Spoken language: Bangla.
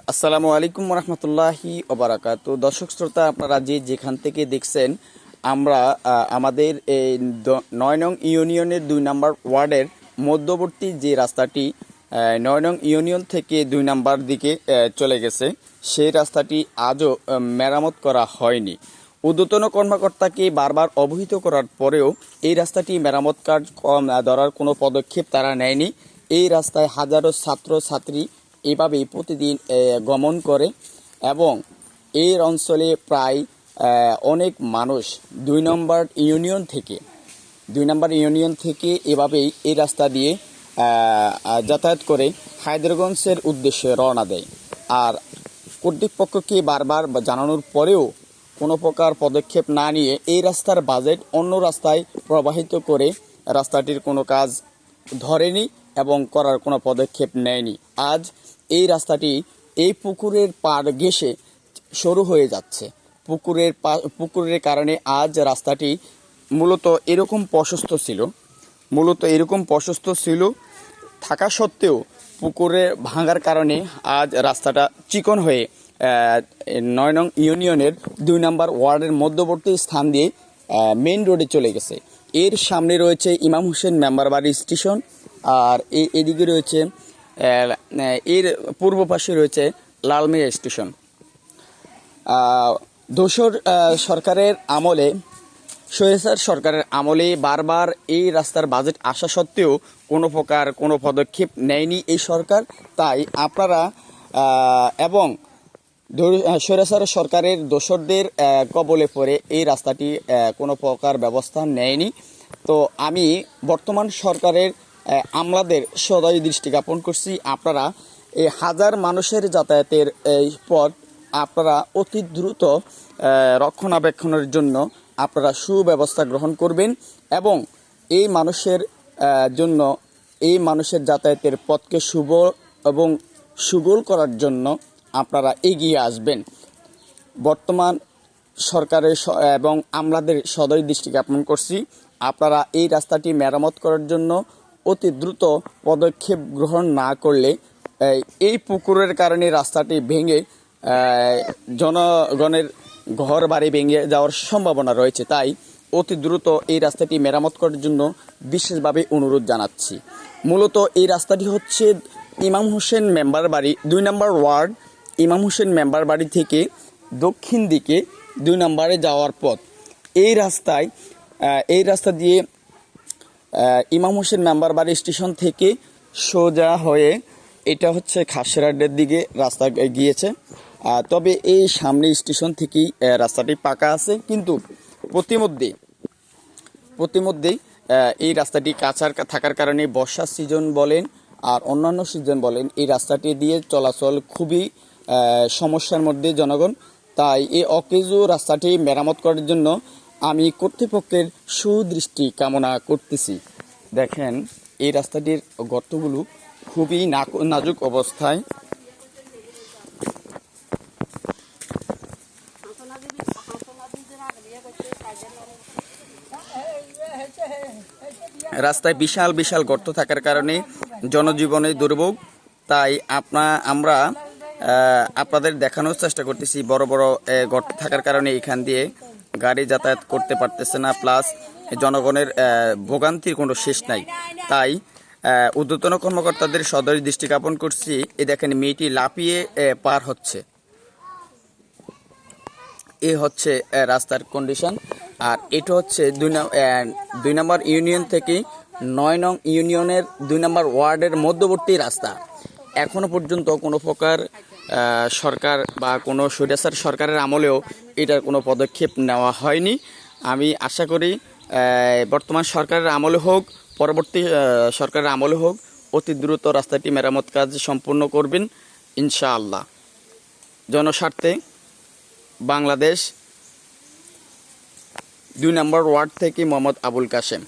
আসসালামু আলাইকুম রহমতুল্লাহি ওবারাকাতু। দর্শক শ্রোতা, আপনারা যেখান থেকে দেখছেন, আমরা আমাদের এই ৯ নং ইউনিয়নের ২ নম্বর ওয়ার্ডের মধ্যবর্তী যে রাস্তাটি ৯ নং ইউনিয়ন থেকে ২ নম্বর দিকে চলে গেছে, সেই রাস্তাটি আজও মেরামত করা হয়নি। ঊর্ধ্বতন কর্মকর্তাকে বারবার অবহিত করার পরেও এই রাস্তাটি মেরামত কাজ ধরার কোনো পদক্ষেপ তারা নেয়নি। এই রাস্তায় হাজারো ছাত্রছাত্রী এভাবেই প্রতিদিন গমন করে এবং এই অঞ্চলে প্রায় অনেক মানুষ ২ নম্বর ইউনিয়ন থেকে এভাবেই এই রাস্তা দিয়ে যাতায়াত করে হায়দ্রারগঞ্জের উদ্দেশ্যে রওনা দেয়। আর কর্তৃপক্ষকে বারবার জানানোর পরেও কোনো প্রকার পদক্ষেপ না নিয়ে এই রাস্তার বাজেট অন্য রাস্তায় প্রবাহিত করে রাস্তাটির কোনো কাজ ধরেনি এবং করার কোনো পদক্ষেপ নেয়নি। আজ এই রাস্তাটি এই পুকুরের পাড় ঘেঁষে সরু হয়ে যাচ্ছে। পুকুরের কারণে আজ রাস্তাটি মূলত এরকম প্রশস্ত ছিল থাকা সত্ত্বেও পুকুরে ভাঙার কারণে আজ রাস্তাটা চিকন হয়ে ৯ নং ইউনিয়নের ২ নম্বর ওয়ার্ডের মধ্যবর্তী স্থান দিয়ে মেইন রোডে চলে গেছে। এর সামনে রয়েছে ইমাম হোসেন মেম্বার বাড়ি স্টেশন, আর এদিকে রয়েছে এর পূর্ব পাশে রয়েছে লালমিয়া স্টেশন। দোসর সরকারের আমলে, সৈয়দ সরকারের আমলে বারবার এই রাস্তার বাজেট আসা সত্ত্বেও কোনো প্রকার কোনো পদক্ষেপ নেয়নি এই সরকার। তাই আপনারা এবং সৈয়দ সরকারের দোসরদের কবলে পড়ে এই রাস্তাটি কোনো প্রকার ব্যবস্থা নেয়নি। তো আমি বর্তমান সরকারের আমলাদের সদয় দৃষ্টি জ্ঞাপন করছি, আপনারা এই হাজার মানুষের যাতায়াতের এই পথ আপনারা অতি দ্রুত রক্ষণাবেক্ষণের জন্য আপনারা সুব্যবস্থা গ্রহণ করবেন এবং এই মানুষের যাতায়াতের পথকে শুভ এবং সুগোল করার জন্য আপনারা এগিয়ে আসবেন। বর্তমান সরকারের এবং আমলাদের সদয় দৃষ্টি জ্ঞাপন করছি, আপনারা এই রাস্তাটি মেরামত করার জন্য অতি দ্রুত পদক্ষেপ গ্রহণ না করলে এই পুকুরের কারণে রাস্তাটি ভেঙে জনগণের ঘর বাড়ি ভেঙে যাওয়ার সম্ভাবনা রয়েছে। তাই অতি দ্রুত এই রাস্তাটি মেরামত করার জন্য বিশেষভাবে অনুরোধ জানাচ্ছি। মূলত এই রাস্তাটি হচ্ছে ইমাম হোসেন মেম্বার বাড়ি ২ নম্বর ওয়ার্ড, ইমাম হোসেন মেম্বার বাড়ি থেকে দক্ষিণ দিকে ২ নম্বরে যাওয়ার পথ। এই রাস্তা দিয়ে ইমাম হোসেন মেম্বার বাড়ি স্টেশন থেকে সোজা হয়ে এটা হচ্ছে খাসেরহাটের দিকে রাস্তা গিয়েছে। তবে এই সামনে স্টেশন থেকেই রাস্তাটি পাকা আছে, কিন্তু প্রতিমধ্যেই এই রাস্তাটি কাঁচা থাকার কারণে বর্ষার সিজন বলেন আর অন্যান্য সিজন বলেন এই রাস্তাটি দিয়ে চলাচল খুবই সমস্যার মধ্যে জনগণ। তাই এই অকেজো রাস্তাটি মেরামত করার জন্য আমি কর্তৃপক্ষের সুদৃষ্টি কামনা করতেছি। দেখেন এই রাস্তাটির গর্তগুলো খুবই নাজুক অবস্থায়। রাস্তায় বিশাল বিশাল গর্ত থাকার কারণে জনজীবনে দুর্ভোগ। তাই আমরা আপনাদের দেখানোর চেষ্টা করতেছি, বড় বড় গর্ত থাকার কারণে এখান দিয়ে গাড়ি যাতায়াত করতে পারতেছে না, প্লাস জনগণের ভোগান্তির কোনো শেষ নাই। তাই ঊর্ধ্বতন কর্মকর্তাদের সদয় দৃষ্টি জ্ঞাপন করছি। এ দেখেন মেয়েটি লাফিয়ে পার হচ্ছে, এ হচ্ছে রাস্তার কন্ডিশন। আর এটা হচ্ছে ২ নম্বর ইউনিয়ন থেকে ৯ নং ইউনিয়নের ২ নম্বর ওয়ার্ডের মধ্যবর্তী রাস্তা। এখনো পর্যন্ত কোনো প্রকার সরকার বা কোনো সৈয়দ সরকারের আমলেও এটার কোনো পদক্ষেপ নেওয়া হয়নি। আমি আশা করি বর্তমান সরকারের আমলে হোক, পরবর্তী সরকারের আমলে হোক, অতি দ্রুত রাস্তাটি মেরামত কাজ সম্পূর্ণ করবেন ইনশাআল্লাহ। জনস্বার্থে বাংলাদেশ ২ নম্বর ওয়ার্ড থেকে মোহাম্মদ আবুল কাশেম।